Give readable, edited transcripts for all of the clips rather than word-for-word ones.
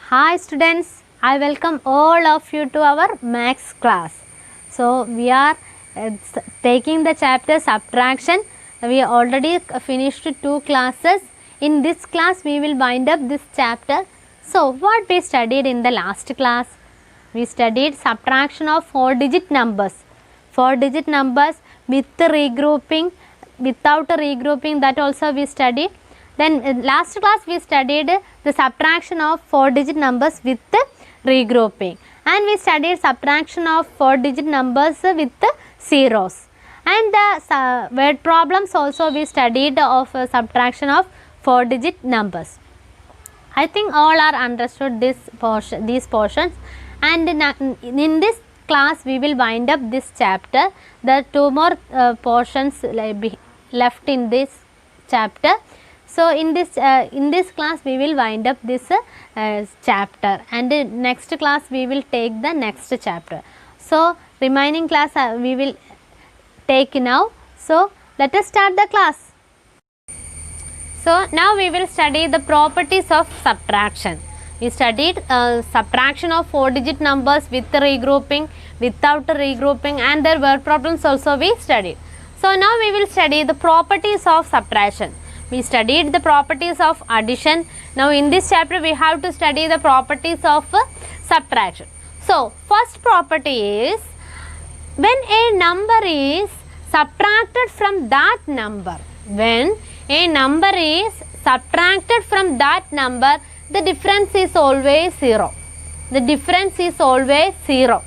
Hi students, I welcome all of you to our maths class. So we are taking the chapter subtraction. We already finished 2 classes. In this class we will wind up this chapter. So what we studied in the last class? We studied subtraction of 4-digit numbers. 4-digit numbers with regrouping, without regrouping, that also we studied. Then last class we studied the subtraction of 4-digit numbers with regrouping, and we studied subtraction of 4-digit numbers with zeros, and the word problems also we studied of subtraction of 4-digit numbers. I think all are understood these portions, and in this class we will wind up this chapter. There are 2 more portions left in this chapter. So in this class we will wind up this chapter, and next class we will take the next chapter. So remaining class we will take now. So let us start the class. So now we will study the properties of subtraction. We studied subtraction of 4-digit numbers with regrouping, without regrouping, and there were problems also we studied. So now we will study the properties of subtraction. We studied the properties of addition. Now in this chapter we have to study the properties of subtraction. So first property is, when a number is subtracted from that number, when a number is subtracted from that number, the difference is always 0. The difference is always 0.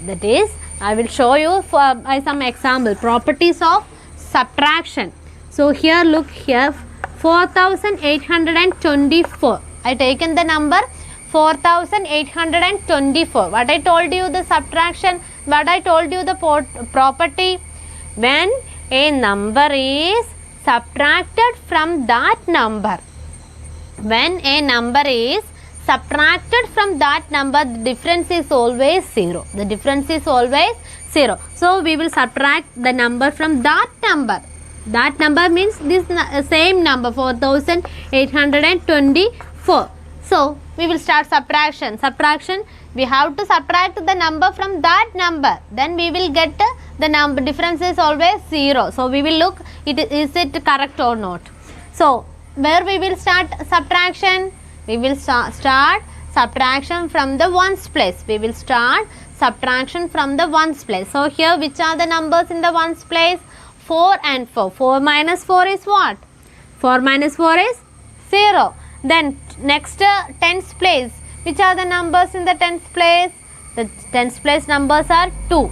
That is, I will show you by some example properties of subtraction. So here, look here, 4824. I taken the number 4824. What I told you the subtraction, what I told you the property, when a number is subtracted from that number, when a number is subtracted from that number, the difference is always 0. The difference is always 0. So we will subtract the number from that number. That number means this same number, 4824. So we will start subtraction. Subtraction, we have to subtract the number from that number. Then we will get the number, difference is always 0. So we will look, is it correct or not. So where we will start subtraction? We will start subtraction from the ones place. We will start subtraction from the ones place. So here, which are the numbers in the ones place? 4 and 4. 4 minus 4 is what? 4 minus 4 is 0. Then next tens place. Which are the numbers in the tens place? The tens place numbers are 2.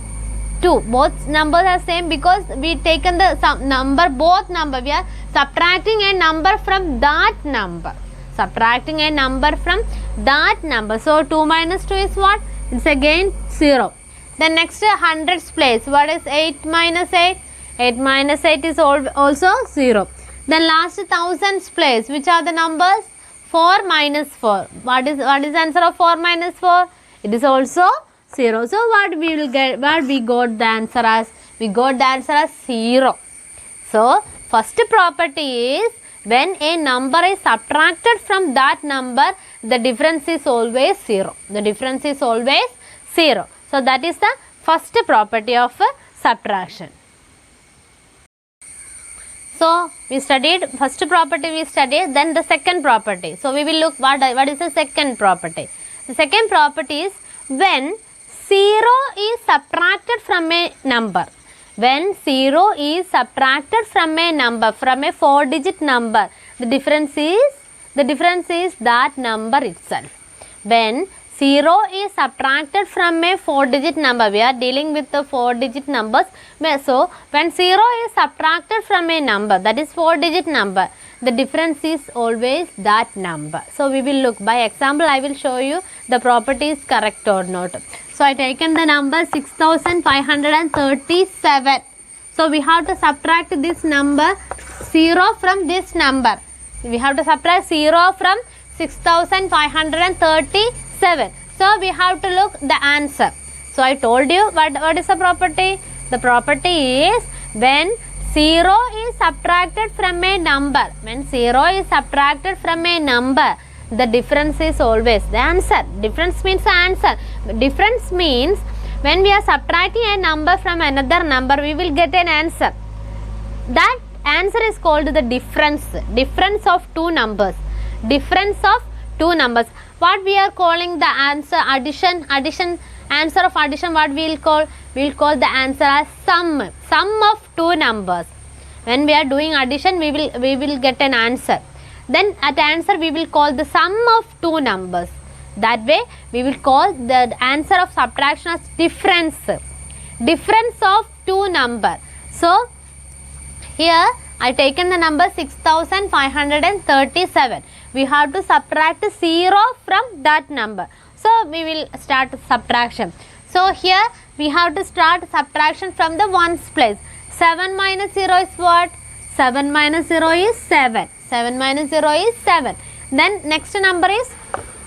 2. Both numbers are same because we taken the number, both number. We are subtracting a number from that number. Subtracting a number from that number. So 2 minus 2 is what? It's again 0. Then next hundreds place. What is 8 minus 8? 8 minus 8 is also 0. Then last thousands place. Which are the numbers? 4 minus 4. What is answer of 4 minus 4? It is also 0. So what we will get? What we got the answer as? We got the answer as 0. So first property is, when a number is subtracted from that number, the difference is always 0. The difference is always 0. So that is the first property of subtraction. So we studied first property, we studied, then the second property. So we will look what is the second property. The second property is, when 0 is subtracted from a number. When 0 is subtracted from a number, from a 4-digit number, the difference is that number itself. When 0 is subtracted from a 4-digit number, we are dealing with the 4-digit numbers. So when 0 is subtracted from a number, that is 4-digit number, the difference is always that number. So we will look by example. I will show you the property is correct or not. So I taken the number 6537. So we have to subtract this number 0 from this number. We have to subtract 0 from 6537. So we have to look the answer. So I told you what is the property? The property is, when 0 is subtracted from a number, when 0 is subtracted from a number, the difference is always the answer. Difference means answer. Difference means when we are subtracting a number from another number, we will get an answer. That answer is called the difference. Difference of two numbers. Difference of two numbers. What we are calling the answer? Addition. Answer of addition. What we will call? We will call the answer as sum. Sum of two numbers. When we are doing addition, we will get an answer. Then at answer we will call the sum of two numbers. That way we will call the answer of subtraction as difference. Difference of two number. So here I taken the number 6537. We have to subtract 0 from that number. So we will start subtraction. So here we have to start subtraction from the ones place. 7 minus 0 is what? 7 minus 0 is 7. 7 minus 0 is 7. Then next number is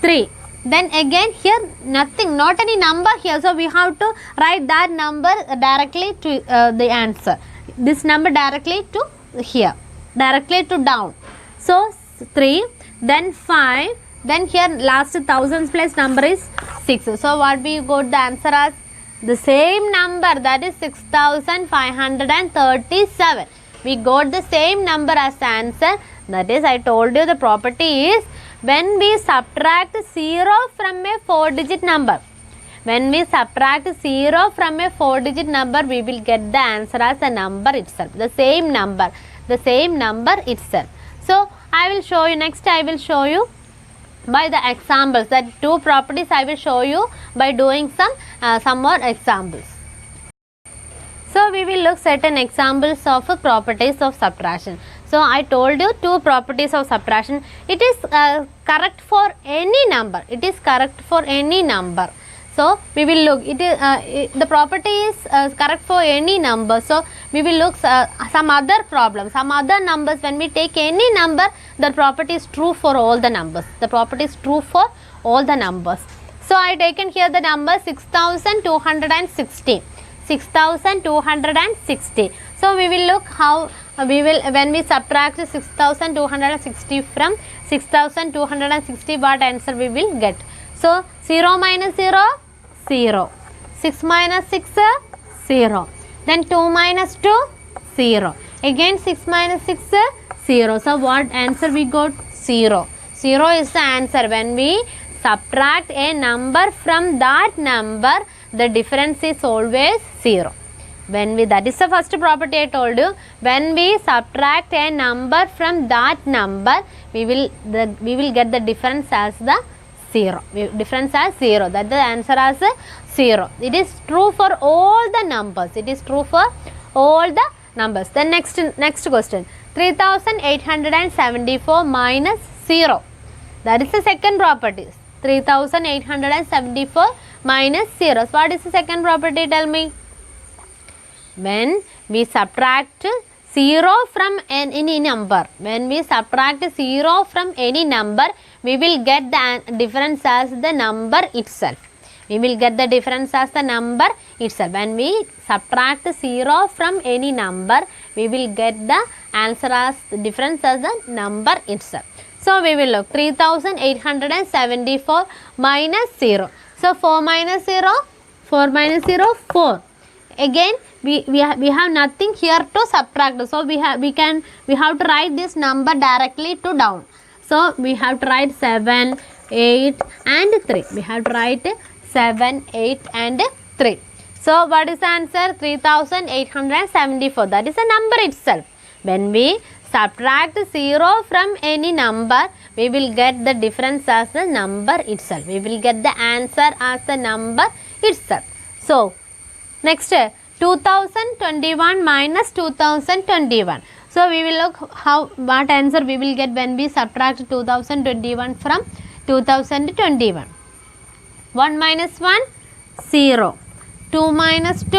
3. Then again here nothing, not any number here. So we have to write that number directly to the answer. This number directly to here. Directly to down. So 3. Then 5. Then here last thousands place number is 6. So what we got the answer as? The same number, that is 6537. We got the same number as the answer. That is, I told you the property is when we subtract 0 from a 4-digit number. When we subtract 0 from a 4-digit number, we will get the answer as the number itself. The same number. The same number itself. So I will show you, next I will show you by the examples. That two properties I will show you by doing some more examples. So we will look certain examples of properties of subtraction. So I told you two properties of subtraction. It is correct for any number. It is correct for any number. So we will look. It is the property is correct for any number. So we will look some other problems, some other numbers. When we take any number, the property is true for all the numbers. The property is true for all the numbers. So I taken here the number 6260. 6260. So we will look how we will, when we subtract 6260 from 6260, what answer we will get. So 0 minus 0, 0. 6 minus 6, 0. Then 2 minus 2, 0. Again 6 minus 6, 0. So what answer we got? 0. 0 is the answer. When we subtract a number from that number, the difference is always 0. When we, that is the first property I told you. When we subtract a number from that number, we will get the difference as the 0. Difference as 0. That the answer as 0. It is true for all the numbers. It is true for all the numbers. Then next question. 3874 minus 0. That is the second property. 3874 minus 0. So what is the second property? Tell me. When we subtract 0 from any number, when we subtract 0 from any number, we will get the difference as the number itself. We will get the difference as the number itself. When we subtract 0 from any number, we will get the answer as the difference as the number itself. So we will look 3874 minus 0. So 4 minus 0, 4 minus 0, 4. Again we have nothing here to subtract. So we have to write this number directly to down. So we have to write 7, 8 and 3. We have to write 7, 8 and 3. So what is the answer? 3874. That is the number itself. When we subtract 0 from any number, we will get the difference as the number itself. We will get the answer as the number itself. So next, 2021 minus 2021. So we will look what answer we will get when we subtract 2021 from 2021. 1 minus 1, 0. 2 minus 2,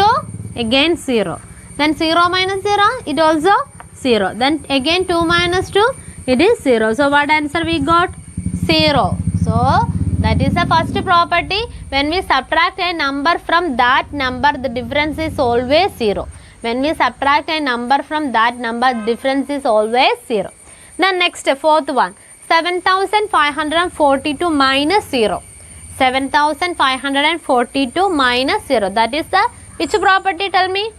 again 0. Then 0 minus 0, it also 0. Then again 2 minus 2, it is 0. So what answer we got? 0. So that is the first property. When we subtract a number from that number, the difference is always 0. When we subtract a number from that number, the difference is always 0. Then next, fourth one. 7542 minus 0. 7542 minus 0. That is the which property, tell me?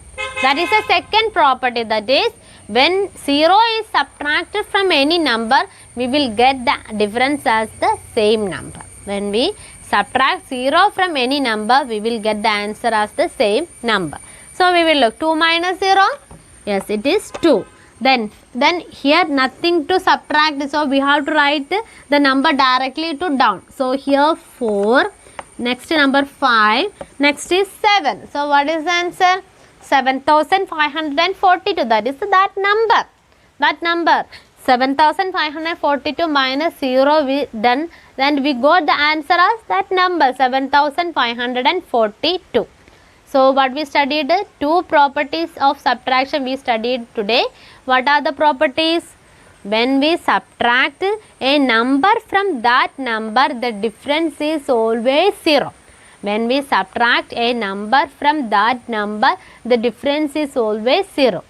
That is the second property. That is, when 0 is subtracted from any number, we will get the difference as the same number. When we subtract 0 from any number, we will get the answer as the same number. So we will look 2 minus 0. Yes, it is 2. Then here nothing to subtract, so we have to write the number directly to down. So here 4, next number 5, next is 7. So what is the answer? 7542. That is that number. That number 7542 minus 0 we done. Then we got the answer as that number 7542. So what we studied? Two properties of subtraction we studied today. What are the properties? When we subtract a number from that number, the difference is always 0. When we subtract a number from that number, the difference is always 0.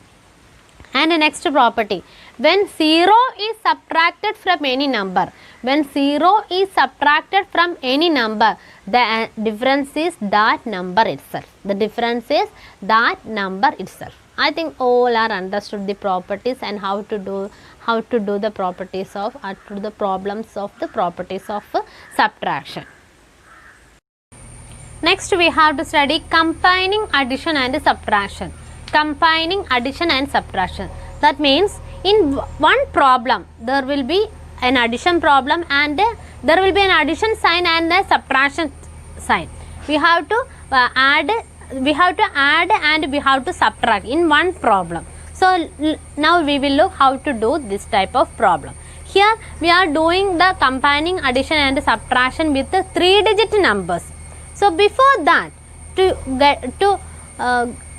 And the next property, when 0 is subtracted from any number, when 0 is subtracted from any number, the difference is that number itself. The difference is that number itself. I think all are understood the properties and how to do the properties of the problems of the properties of subtraction. Next we have to study combining addition and subtraction. Combining addition and subtraction. That means in one problem there will be an addition problem and there will be an addition sign and a subtraction sign. We have to add and we have to subtract in one problem. So now we will look how to do this type of problem. Here we are doing the combining addition and subtraction with the 3-digit numbers. So before that, to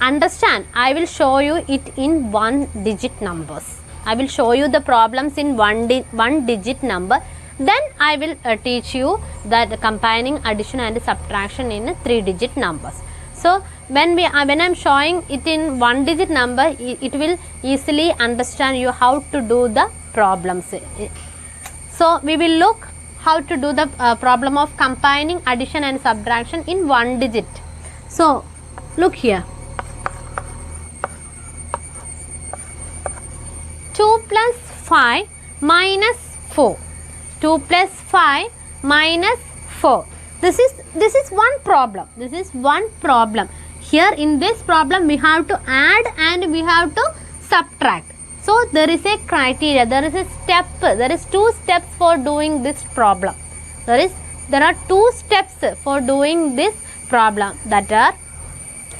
understand, I will show you it in 1-digit numbers. I will show you the problems in one digit number. Then I will teach you that combining addition and subtraction in 3-digit numbers. So when I am showing it in 1-digit number, it will easily understand you how to do the problems. So we will look how to do the problem of combining addition and subtraction in 1 digit. So look here. 2 plus 5 minus 4. 2 plus 5 minus 4. This is one problem. This is one problem. Here in this problem we have to add and we have to subtract. So there is a criteria, there is a step, there is 2 steps for doing this problem. There are 2 steps for doing this problem, that are,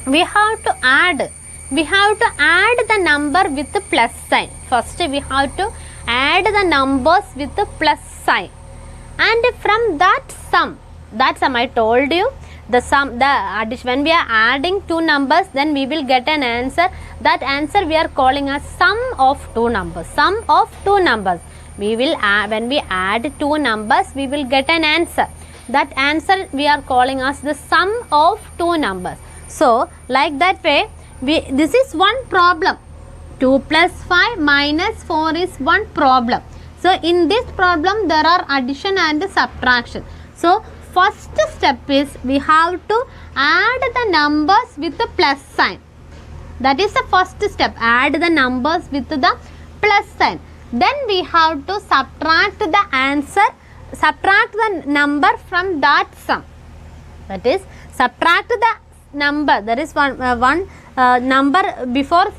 we have to add the number with the plus sign. First we have to add the numbers with the plus sign, and from that sum I told you, when we are adding 2 numbers, then we will get an answer. That answer we are calling as sum of 2 numbers. Sum of 2 numbers. We will when we add 2 numbers, we will get an answer. That answer we are calling as the sum of 2 numbers. So like that way, this is one problem. 2 plus 5 minus 4 is one problem. So in this problem there are addition and subtraction. So first step is we have to add the numbers with the plus sign. That is the first step. Add the numbers with the plus sign. Then we have to subtract the answer, subtract the number from that sum. That is, subtract the number. There is one number before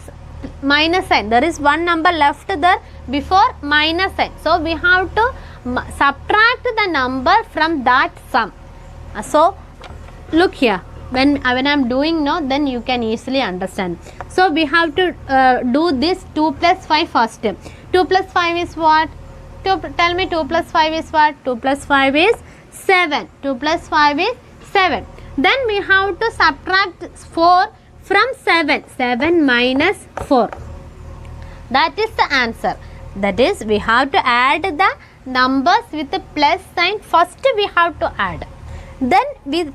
minus sign. There is one number left there before minus sign. So we have to subtract the number from that sum. So look here, when I am doing now, then you can easily understand. So we have to do this 2 plus 5 first. 2 plus 5 is what? Tell me 2 plus 5 is what? 2 plus 5 is 7. 2 plus 5 is 7. Then we have to subtract 4 from 7. 7 minus 4. That is the answer. That is, we have to add the numbers with the plus sign. First we have to add. Then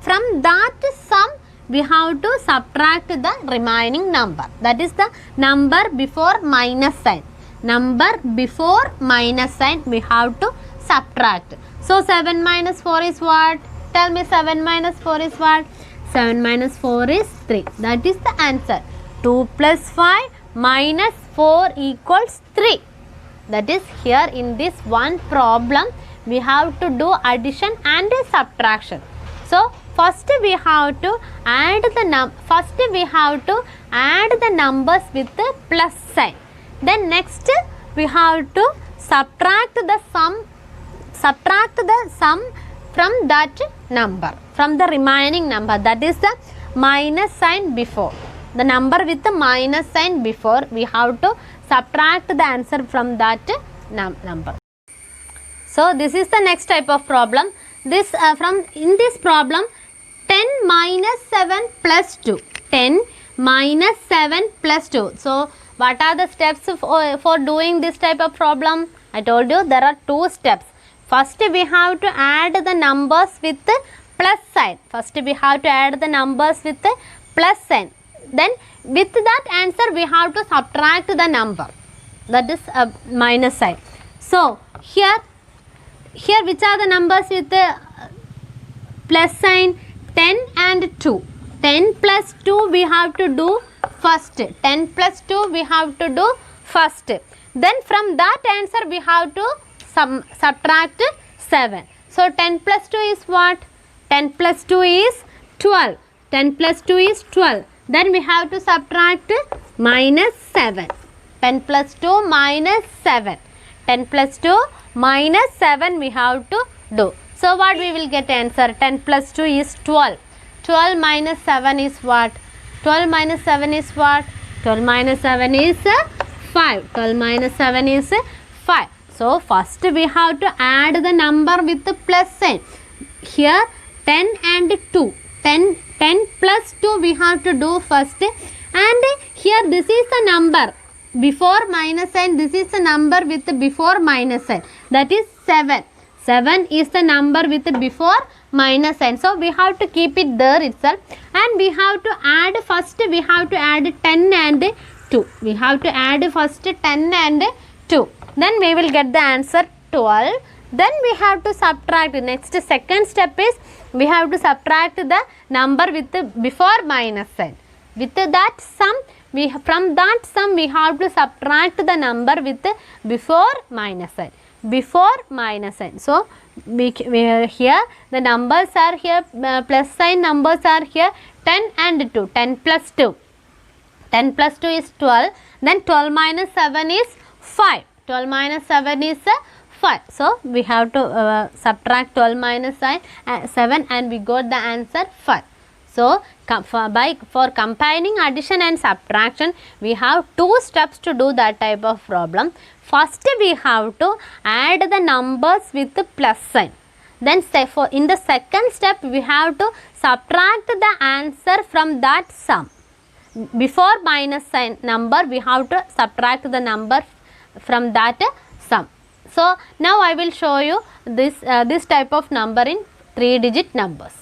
from that sum we have to subtract the remaining number. That is the number before minus sign. Number before minus sign we have to subtract. So 7 minus 4 is what? Tell me, 7 minus 4 is what? 7 minus 4 is 3. That is the answer. 2 plus 5 minus 4 equals 3. That is, here in this one problem we have to do addition and subtraction. So first we have to add the numbers with the plus sign. Then next we have to subtract the sum from that number, from the remaining number, that is the minus sign before. The number with the minus sign before, we have to subtract the answer from that number. So this is the next type of problem. This in this problem, 10 minus 7 plus 2. 10 minus 7 plus 2. So what are the steps for doing this type of problem? I told you there are 2 steps. First we have to add the numbers with the plus sign. Then with that answer we have to subtract the number, that is minus sign. So here which are the numbers with the plus sign? 10 and 2. 10 plus 2 we have to do first. 10 plus 2 we have to do first. Then from that answer we have to subtract 7. So 10 plus 2 is what? 10 plus 2 is 12. 10 plus 2 is 12. Then we have to subtract minus 7. 10 plus 2 minus 7. 10 plus 2 minus 7 we have to do. So what we will get answer? 10 plus 2 is 12. 12 minus 7 is what? 12 minus 7 is what? 12 minus 7 is 5. 12 minus 7 is 5. So first we have to add the number with the plus sign. Here 10 and 2. 10 plus 2 we have to do first, and here this is the number before minus sign, this is the number with the before minus sign, that is 7. 7 is the number with the before minus sign. So we have to keep it there itself, and we have to add first, we have to add 10 and 2. We have to add first 10 and 2. Then we will get the answer 12. Then we have to subtract. Next second step is we have to subtract the number with the before minus sign. With that sum, from that sum we have to subtract the number with the before minus sign. Before minus sign. So we are here, the numbers are here, plus sign numbers are here, 10 and 2. 10 plus 2. 10 plus 2 is 12. Then 12 minus 7 is 5. 12 minus 7 is 5. So we have to subtract 12 minus 7 and we got the answer 5. So for combining addition and subtraction, we have 2 steps to do that type of problem. First we have to add the numbers with the plus sign. Then in the second step we have to subtract the answer from that sum. Before minus sign number we have to subtract the number from that sum. So now I will show you this type of number in 3-digit numbers.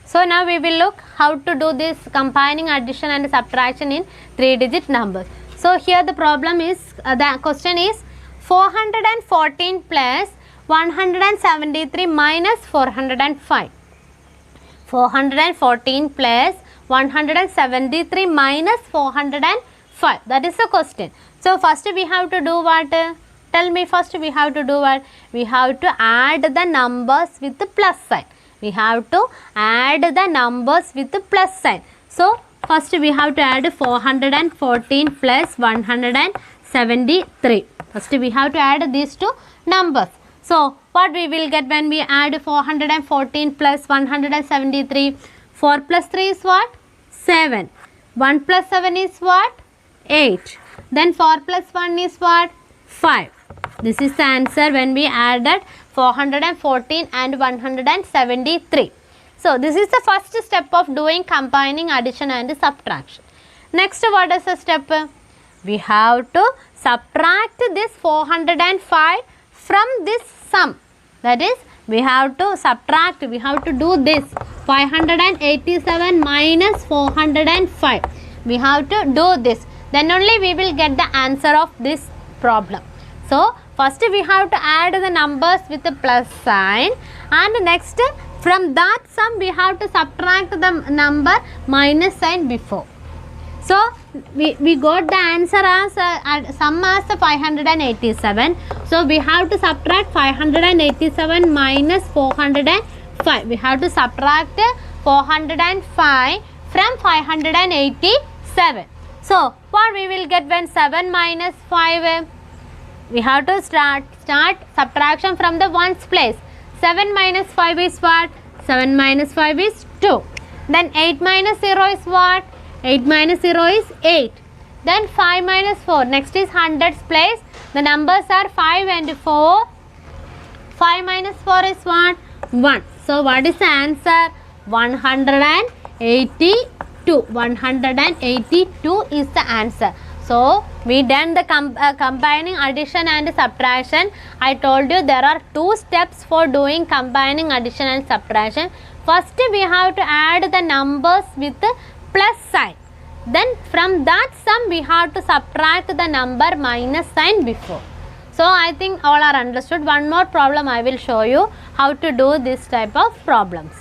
So now we will look how to do this combining addition and subtraction in 3-digit numbers. So here the problem is, the question is 414 plus 173 minus 405. 414 plus 173 minus 405. That is the question. So first we have to do what? Tell me, first we have to do what? We have to add the numbers with the plus sign. We have to add the numbers with the plus sign. So first we have to add 414 plus 173. First we have to add these two numbers. So what we will get when we add 414 plus 173? 4 plus 3 is what? 7. 1 plus 7 is what? 8. Then 4 plus 1 is what? 5. This is the answer when we added 414 and 173. So this is the first step of doing combining addition and subtraction. Next, what is the step? We have to subtract this 405 from this sum. That is, we have to subtract, we have to do this 587 minus 405. We have to do this. Then only we will get the answer of this problem. So first we have to add the numbers with the plus sign, and next from that sum we have to subtract the number minus sign before. So we got the answer as sum as 587. So we have to subtract 587 minus 405. We have to subtract 405 from 587. So what we will get when 7 minus 5? We have to start subtraction from the ones place. 7 minus 5 is what? 7 minus 5 is 2. Then 8 minus 0 is what? 8 minus 0 is 8. Then 5 minus 4. Next is hundreds place. The numbers are 5 and 4. 5 minus 4 is what? 1. So what is the answer? 182. 182 is the answer. So we done the combining addition and subtraction. I told you there are two steps for doing combining addition and subtraction. First we have to add the numbers with plus sign. Then from that sum we have to subtract the number minus sign before. So I think all are understood. One more problem I will show you how to do this type of problems.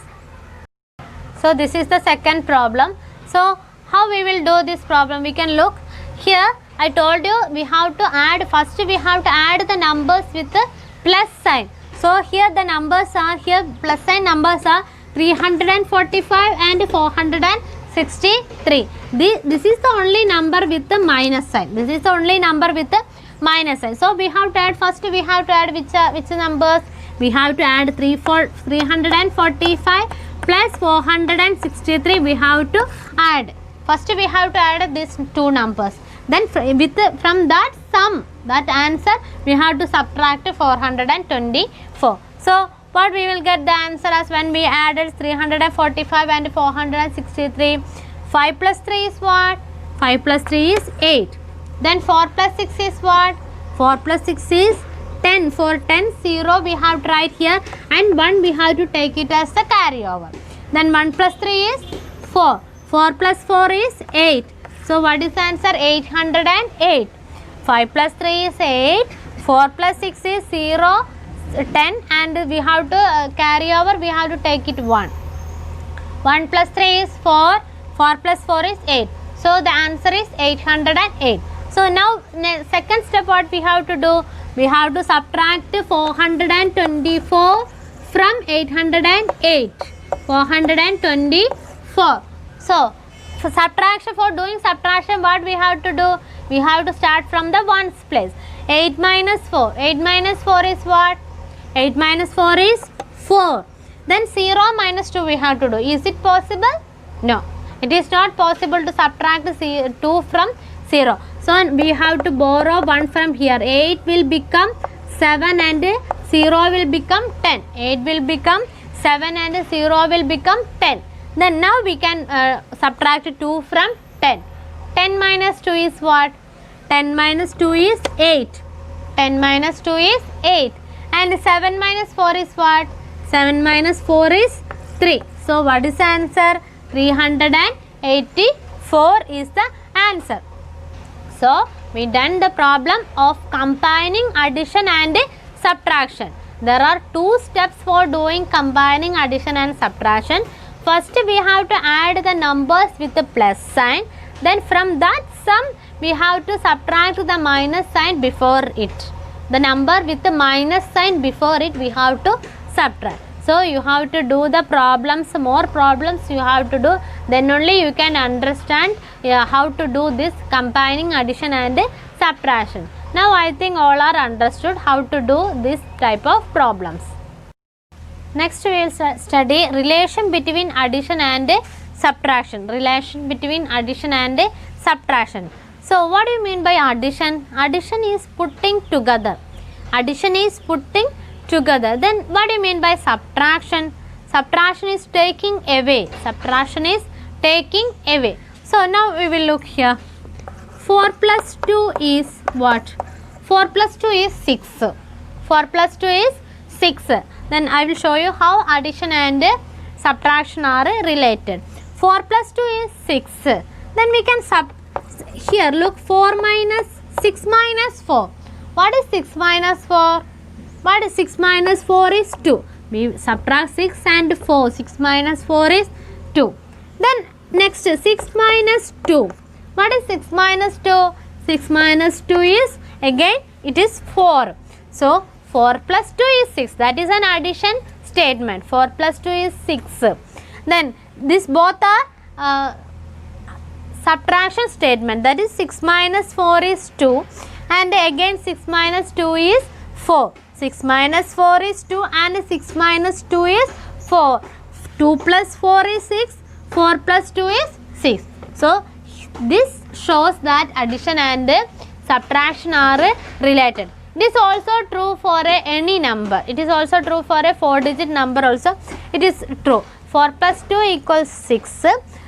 So this is the second problem. So how we will do this problem? We can look here. I told you we have to add, first we have to add the numbers with the plus sign. So here the numbers are, here plus sign numbers are 345 and 463. This is the only number with the minus sign. This is the only number with the minus sign. So we have to add, first we have to add which numbers? We have to add 345 plus 463 we have to add. First we have to add these two numbers. Then from that sum, that answer, we have to subtract 424. So what we will get the answer as when we added 345 and 463? 5 plus 3 is what? 5 plus 3 is 8. Then 4 plus 6 is what? 4 plus 6 is 10. For 10, 0 we have to write here, and 1 we have to take it as the carryover. Then 1 plus 3 is 4. 4 plus 4 is 8. So what is the answer? 808. 5 plus 3 is 8. 4 plus 6 is 0, 10, and we have to carry over, we have to take it 1. 1 plus 3 is 4. 4 plus 4 is 8. So the answer is 808. So now second step what we have to do? We have to subtract 424 from 808. 424. So for subtraction, for doing subtraction, what we have to do? We have to start from the ones place. 8 minus 4. 8 minus 4 is what? 8 minus 4 is 4. Then 0 minus 2 we have to do. Is it possible? No. It is not possible to subtract 2 from 0. So we have to borrow 1 from here. 8 will become 7 and 0 will become 10. 8 will become 7 and 0 will become 10. Then now we can subtract 2 from 10. 10 minus 2 is what? 10 minus 2 is 8. 10 minus 2 is 8. And 7 minus 4 is what? 7 minus 4 is 3. So what is the answer? 384 is the answer. So we done the problem of combining addition and subtraction. There are two steps for doing combining addition and subtraction. First we have to add the numbers with the plus sign. Then from that sum we have to subtract the minus sign before it. The number with the minus sign before it we have to subtract. So you have to do the problems, more problems you have to do, then only you can understand how to do this combining addition and subtraction. Now I think all are understood how to do this type of problems. Next we will study relation between addition and subtraction. Relation between addition and subtraction. So what do you mean by addition? Addition is putting together. Addition is putting together. Then what do you mean by subtraction? Subtraction is taking away. Subtraction is taking away. So now we will look here. 4 plus 2 is what? 4 plus 2 is 6. 4 plus 2 is 6. Then I will show you how addition and subtraction are related. 4 plus 2 is 6. Then we can here look, 4 minus 6 minus 4. what is 6 minus 4? What is 6 minus 4 is 2. We subtract 6 and 4. 6 minus 4 is 2. Then next 6 minus 2. What is 6 minus 2? 6 minus 2 is again it is 4. So 4 plus 2 is 6. That is an addition statement. 4 plus 2 is 6. Then this both are subtraction statement. That is 6 minus 4 is 2 and again 6 minus 2 is 4. 6 minus 4 is 2 and 6 minus 2 is 4. 2 plus 4 is 6. 4 plus 2 is 6. So this shows that addition and subtraction are related. It is also true for any number. It is also true for a 4-digit number also. It is true. 4 plus 2 equals 6.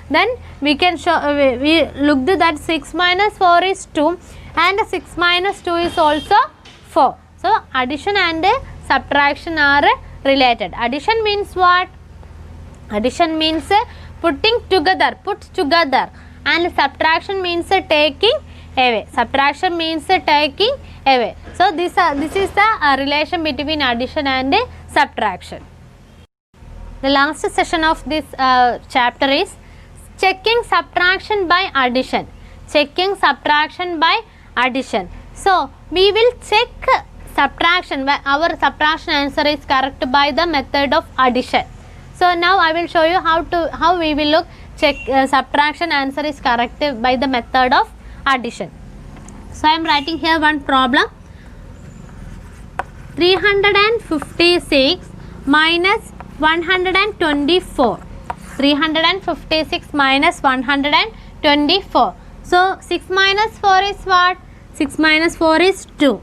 Then we can show, we looked that 6 minus 4 is 2 and 6 minus 2 is also 4. So addition and subtraction are related. Addition means what? Addition means putting together, put together, and subtraction means taking away. Subtraction means taking away. So this is the relation between addition and subtraction. The last session of this chapter is checking subtraction by addition. Checking subtraction by addition. So we will check subtraction. Our subtraction answer is correct by the method of addition. So now I will show you how we will look check subtraction answer is correct by the method of addition. So I am writing here one problem. 356 minus 124. 356 minus 124. So 6 minus 4 is what? 6 minus 4 is 2.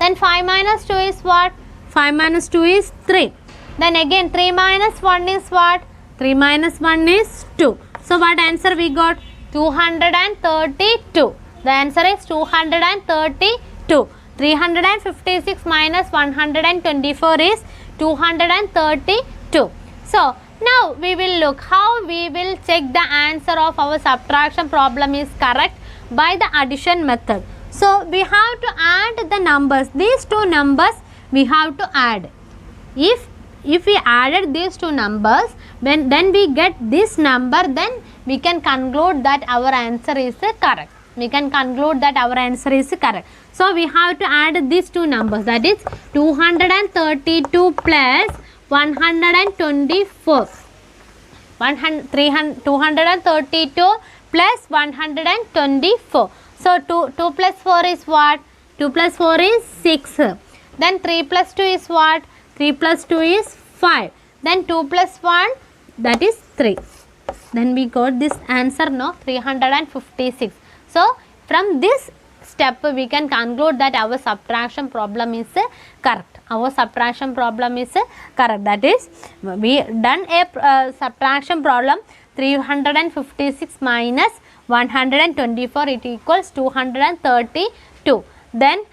Then 5 minus 2 is what? 5 minus 2 is 3. Then again 3 minus 1 is what? 3 minus 1 is 2. So what answer we got? 232. The answer is 232. 356 minus 124 is 232. So now we will look how we will check the answer of our subtraction problem is correct by the addition method. So we have to add the numbers. These two numbers we have to add. If we added these two numbers, then we get this number, then we can conclude that our answer is correct. We can conclude that our answer is correct. So we have to add these two numbers, that is 232 plus 124. 232 plus 124. So 2 plus 4 is what? 2 plus 4 is 6. Then 3 plus 2 is what? 3 plus 2 is 5. Then 2 plus 1, that is 3. Then we got this answer, no? 356. So from this step we can conclude that our subtraction problem is correct. Our subtraction problem is correct. That is, we done a subtraction problem. 356 minus 124, it equals 232. Then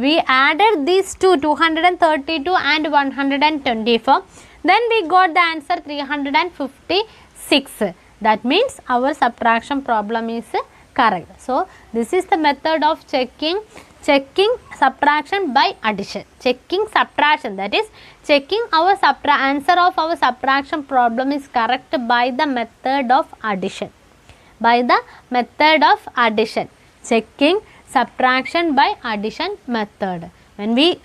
we added these two, 232 and 124. Then we got the answer 356. That means our subtraction problem is correct. So this is the method of checking subtraction by addition. Checking subtraction, that is checking our answer of our subtraction problem is correct by the method of addition. By the method of addition. Checking subtraction by addition method. When we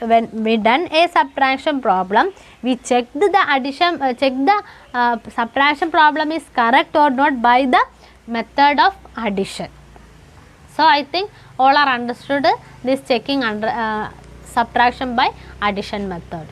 done a subtraction problem, we check the addition, subtraction problem is correct or not by the method of addition. So I think all are understood this checking subtraction by addition method.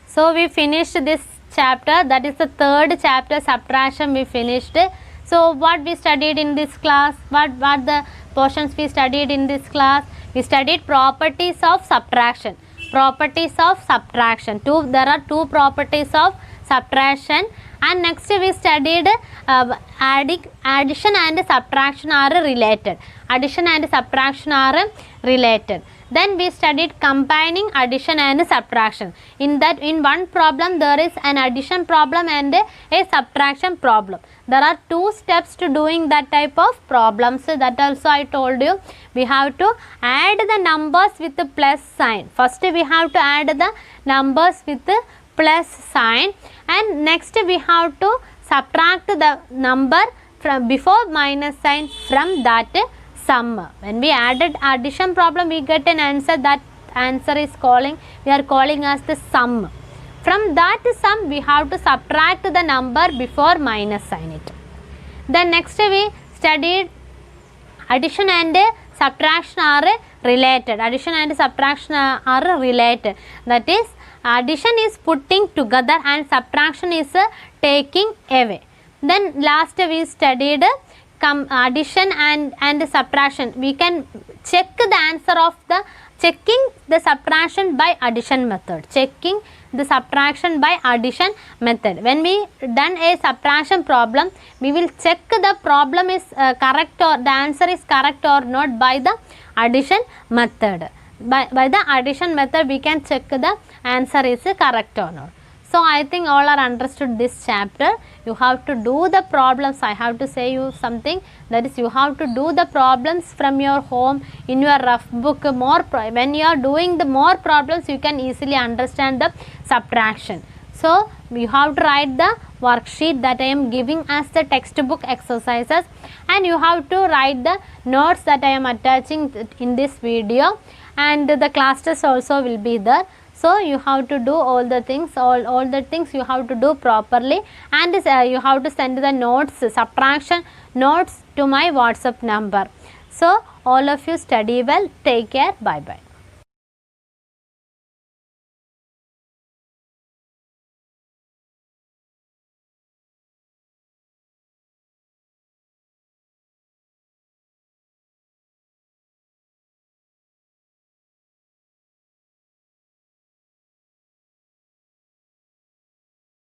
So we finished this chapter, that is the third chapter, subtraction we finished. So what we studied in this class, what the portions we studied in this class? We studied properties of subtraction. Properties of subtraction. There are two properties of subtraction, and next we studied addition and subtraction are related. addition and subtraction are related. Then we studied combining addition and subtraction. In one problem there is an addition problem and a subtraction problem. There are 2 steps to doing that type of problems. That also I told you. We have to add the numbers with the plus sign. First we have to add the numbers with the plus sign, and next we have to subtract the number from before minus sign from that sum. When we added addition problem, we get an answer. That answer is we are calling as the sum. From that sum we have to subtract the number before minus sign it. Then next we studied addition and subtraction are related. Addition and subtraction are related. That is, addition is putting together and subtraction is taking away. Then last we studied addition and subtraction. We can check the answer of checking the subtraction by addition method. Checking the subtraction by addition method. When we done a subtraction problem, we will check the problem is correct or the answer is correct or not by the addition method. By the addition method we can check the answer is correct or not. So I think all are understood this chapter. You have to do the problems. I have to say you something, that is, you have to do the problems from your home in your rough book. When you are doing the more problems, you can easily understand the subtraction. So you have to write the worksheet that I am giving as the textbook exercises, and you have to write the notes that I am attaching in this video, and the class test also will be there. So you have to do all the things, all the things you have to do properly, and you have to send the notes, subtraction notes to my WhatsApp number. So all of you study well. Take care. Bye bye.